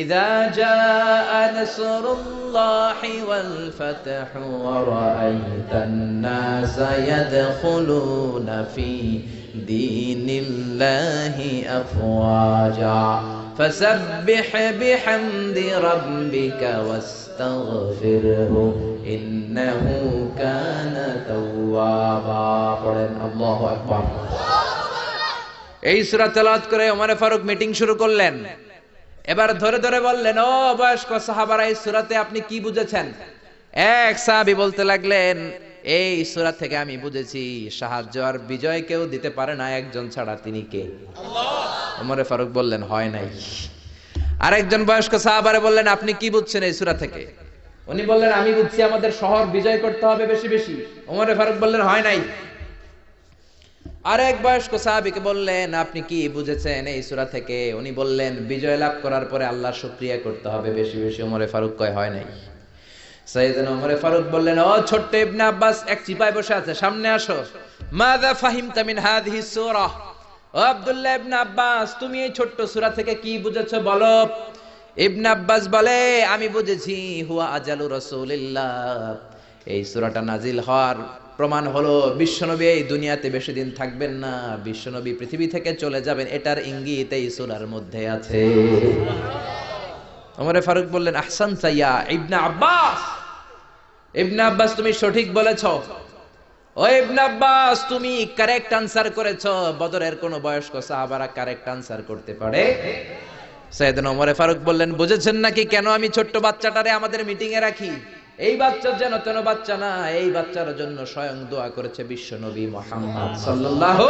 ইযা জাআ নাসরুল্লাহি ওয়াল ফাতহু ওয়া রাআইতান নাসা ইয়াদখুলুনা ফি দীনিল্লাহি আফওয়াজা ফাসাব্বিহ বিহামদি রাব্বিকা ওয়াস্তাগফিরহু ইন্নাহু কানা তাওয়াবা। পড়েন আল্লাহু আকবার। এই সূরা তেলাওয়াত করে ওমর ফারুক মিটিং শুরু করলেন। এবার ধরে ধরে বললেন, ও বয়স্ক সাহাবারা, এই সূরাতে আপনি কি বুঝেছেন? এক সাহাবী বলতে লাগলেন, এই সূরা থেকে আমি বুঝেছি সাহায্য আর বিজয় কেউ দিতে পারে না একজন ছাড়া, তিনি কে? আল্লাহ। ওমর ফারুক বললেন, হয় নাই। আরেকজন বয়স্ক সাহাবারে বললেন, আপনি কি বুঝছেন এই সূরা থেকে? উনি বললেন, আমি বুঝছি আমাদের শহর বিজয় করতে হবে বেশি বেশি। ওমর ফারুক বললেন, হয় নাই। আরেক বয়স্ক সাহাবীকে বললেন, আপনি কি বুঝেছেন এই সূরা থেকে? উনি বললেন, বিজয় লাভ করার পরে আল্লাহর শুকরিয়া করতে হবে বেশি বেশি। ওমর ফারুক কয়, হয় নাই। সাইয়েদনা ওমর ফারুক বললেন, ও ছোট্ট ইবনে আব্বাস, এক চিপায় বসে আছে, সামনে আসো। মাযা ফাহিমতা মিন হাযিহি সূরা? ও আব্দুল্লাহ ইবনে আব্বাস, তুমি এই ছোট্ট সূরা থেকে কি বুঝেছো বলো। ইবনে আব্বাস বলে, আমি বুঝেছি হুয়া আজালু রাসূলিল্লাহ। এই সূরাটা নাজিল হওয়ার প্রমাণ হলো বিশ্বনবী এই দুনিয়াতে বেশি দিন থাকবেন না, বিশ্বনবী পৃথিবী থেকে চলে যাবেন, এটার ইঙ্গিত এই সূরার মধ্যে আছে। ওমর ফারুক বললেন, আহসানতা ইয়া ইবনে আব্বাস। ইবনে আব্বাস, তুমি সঠিক বলেছো। ও ইবনে আব্বাস, তুমি কারেক্ট আনসার করেছো। বদরের কোন বয়স্ক সাহাবারা কারেক্ট আনসার করতে পারে? সাইয়েদনা ওমর ফারুক বললেন, বুঝেছেন নাকি কেন আমি ছোট্ট বাচ্চাটারে আমাদের মিটিং এ রাখি? এই বাচ্চার যেন তেন বাচ্চা না, এই বাচ্চার জন্য স্বয়ং দোয়া করেছে বিশ্বনবী মুহাম্মদ সাল্লাল্লাহু